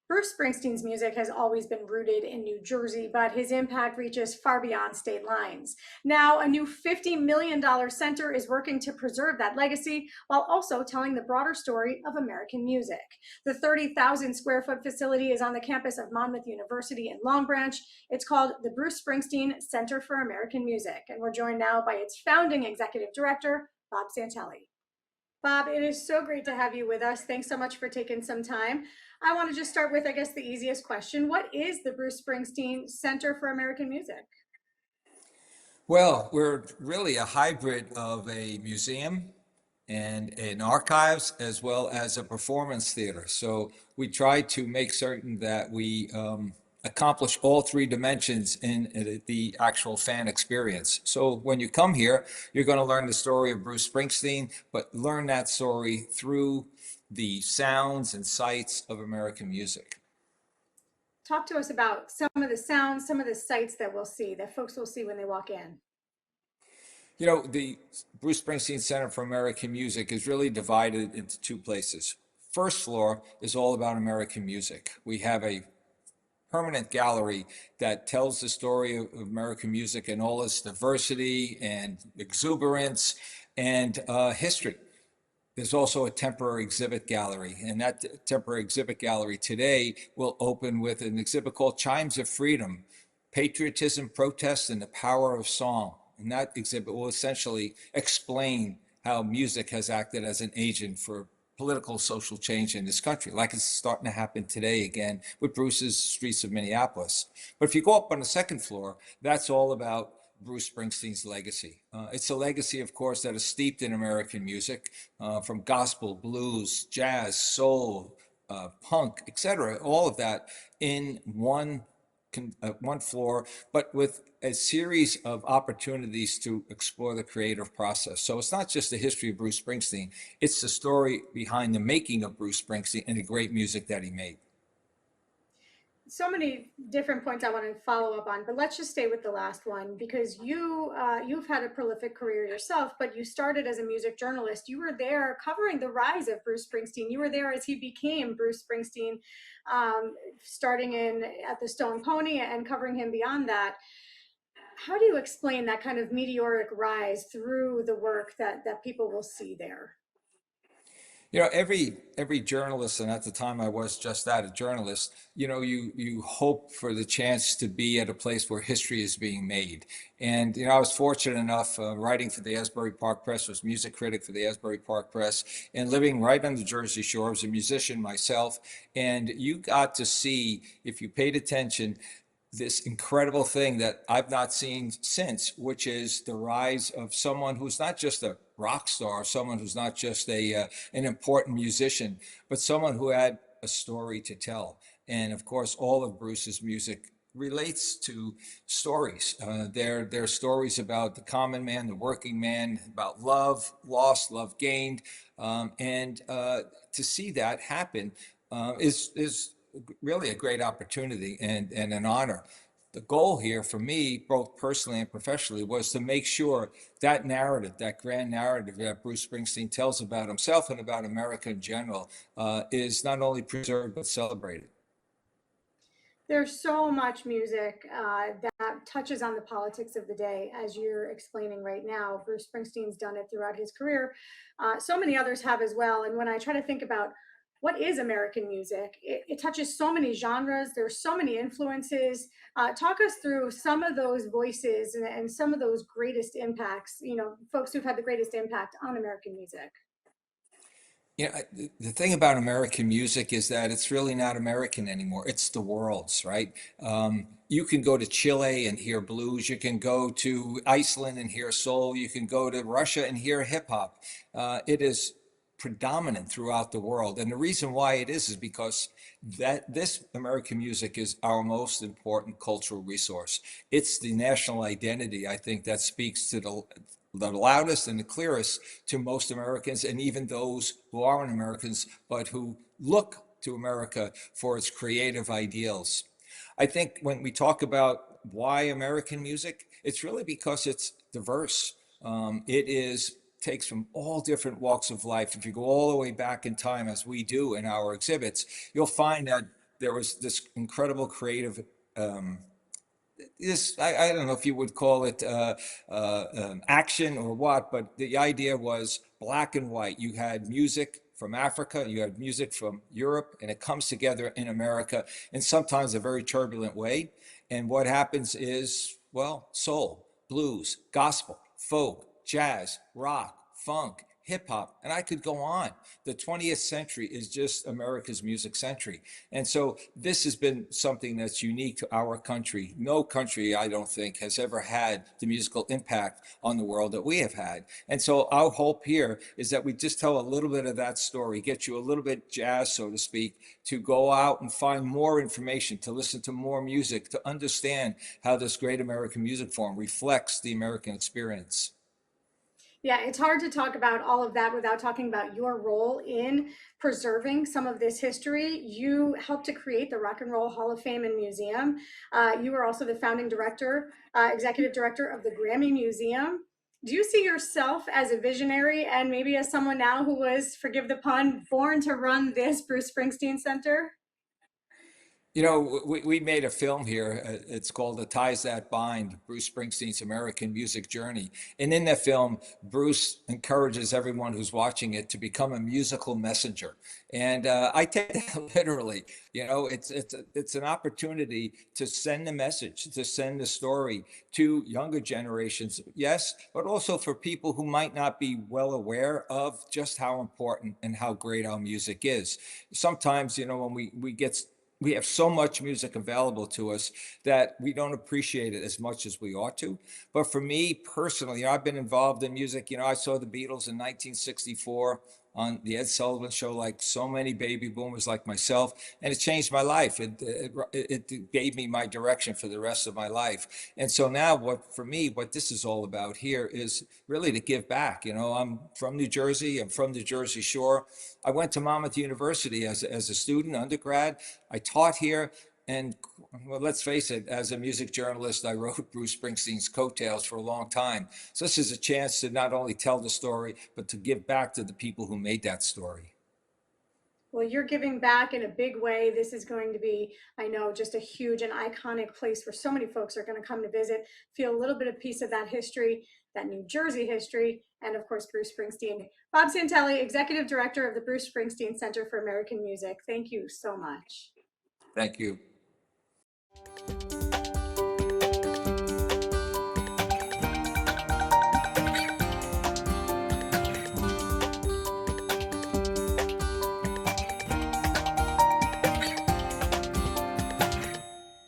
Bruce Springsteen's music has always been rooted in New Jersey, but his impact reaches far beyond state lines. Now, a new $50 million center is working to preserve that legacy while also telling the broader story of American music. The 30,000 square foot facility is on the campus of Monmouth University in Long Branch. It's called the Bruce Springsteen Center for American Music, and we're joined now by its founding executive director, Bob Santelli. Bob, it is so great to have you with us. Thanks so much for taking some time. I want to just start with, I guess, the easiest question. What is the Bruce Springsteen Center for American Music? Well, we're really a hybrid of a museum and an archives as well as a performance theater. So we try to make certain that we accomplish all three dimensions in the actual fan experience. So when you come here, you're going to learn the story of Bruce Springsteen, but learn that story through the sounds and sights of American music. Talk to us about some of the sounds, some of the sights that we'll see, that folks will see when they walk in. You know, the Bruce Springsteen Center for American Music is really divided into two places. First floor is all about American music. We have a permanent gallery that tells the story of American music and all its diversity and exuberance and history. There's also a temporary exhibit gallery, and that temporary exhibit gallery today will open with an exhibit called Chimes of Freedom, Patriotism, Protest, and the Power of Song. And that exhibit will essentially explain how music has acted as an agent for political, social change in this country, like it's starting to happen today again with Bruce's Streets of Minneapolis. But if you go up on the second floor, that's all about Bruce Springsteen's legacy. It's a legacy, of course, that is steeped in American music, from gospel, blues, jazz, soul, punk, etc. All of that in one floor, but with a series of opportunities to explore the creative process. So it's not just the history of Bruce Springsteen, it's the story behind the making of Bruce Springsteen and the great music that he made. So many different points I want to follow up on, but let's just stay with the last one because you've had a prolific career yourself, but you started as a music journalist. You were there covering the rise of Bruce Springsteen. You were there as he became Bruce Springsteen, starting in at the Stone Pony and covering him beyond that. How do you explain that kind of meteoric rise through the work that people will see there? You know, every journalist, and at the time I was just that, a journalist, you know, you hope for the chance to be at a place where history is being made. And, you know, I was fortunate enough, writing for the Asbury Park Press, was music critic for the Asbury Park Press, and living right on the Jersey Shore. I was a musician myself, and you got to see, if you paid attention, this incredible thing that I've not seen since, which is the rise of someone who's not just a rock star, someone who's not just an important musician, but someone who had a story to tell. And of course, all of Bruce's music relates to stories. They're stories about the common man, the working man, about love lost, love gained, and to see that happen is really a great opportunity and an honor. The goal here for me, both personally and professionally, was to make sure that narrative, that grand narrative that Bruce Springsteen tells about himself and about America in general, is not only preserved but celebrated. There's so much music that touches on the politics of the day, as you're explaining right now. Bruce Springsteen's done it throughout his career. So many others have as well. And when I try to think about what is American music, it touches so many genres. There's so many influences. Talk us through some of those voices and some of those greatest impacts, you know, folks who've had the greatest impact on American music. You know, the thing about American music is that it's really not American anymore. It's the world's, right? You can go to Chile and hear blues. You can go to Iceland and hear soul. You can go to Russia and hear hip hop. It is predominant throughout the world. And the reason why it is because that this American music is our most important cultural resource. It's the national identity, I think, that speaks to the loudest and the clearest to most Americans, and even those who aren't Americans, but who look to America for its creative ideals. I think when we talk about why American music, it's really because it's diverse. It is takes from all different walks of life. If you go all the way back in time, as we do in our exhibits, you'll find that there was this incredible creative I don't know if you would call it action or what, but the idea was black and white. You had music from Africa, you had music from Europe, and it comes together in America in sometimes a very turbulent way. And what happens is, well, soul, blues, gospel, folk, jazz, rock, funk, hip hop, and I could go on. The 20th century is just America's music century. And so this has been something that's unique to our country. No country, I don't think, has ever had the musical impact on the world that we have had. And so our hope here is that we just tell a little bit of that story, get you a little bit jazzed, so to speak, to go out and find more information, to listen to more music, to understand how this great American music form reflects the American experience. Yeah, it's hard to talk about all of that without talking about your role in preserving some of this history. You helped to create the Rock and Roll Hall of Fame and Museum. You were also the founding director, executive director of the Grammy Museum. Do you see yourself as a visionary and maybe as someone now who was, forgive the pun, born to run this Bruce Springsteen Center? You know, we made a film here. It's called The Ties That Bind, Bruce Springsteen's American Music Journey. And in that film, Bruce encourages everyone who's watching it to become a musical messenger. And I take that literally. You know, it's an opportunity to send a message, to send a story to younger generations, yes, but also for people who might not be well aware of just how important and how great our music is. Sometimes, you know, when we have so much music available to us that we don't appreciate it as much as we ought to. But for me personally, I've been involved in music. You know, I saw the Beatles in 1964 on the Ed Sullivan Show, like so many baby boomers like myself, and it changed my life. It gave me my direction for the rest of my life. And so now, for me, what this is all about here is really to give back. You know, I'm from New Jersey. I'm from the Jersey Shore. I went to Monmouth University as a student, undergrad. I taught here. And well, let's face it, as a music journalist, I wrote Bruce Springsteen's coattails for a long time. So this is a chance to not only tell the story, but to give back to the people who made that story. Well, you're giving back in a big way. This is going to be, I know, just a huge and iconic place where so many folks are going to come to visit, feel a little bit of piece of that history, that New Jersey history, and of course, Bruce Springsteen. Bob Santelli, Executive Director of the Bruce Springsteen Center for American Music. Thank you so much. Thank you.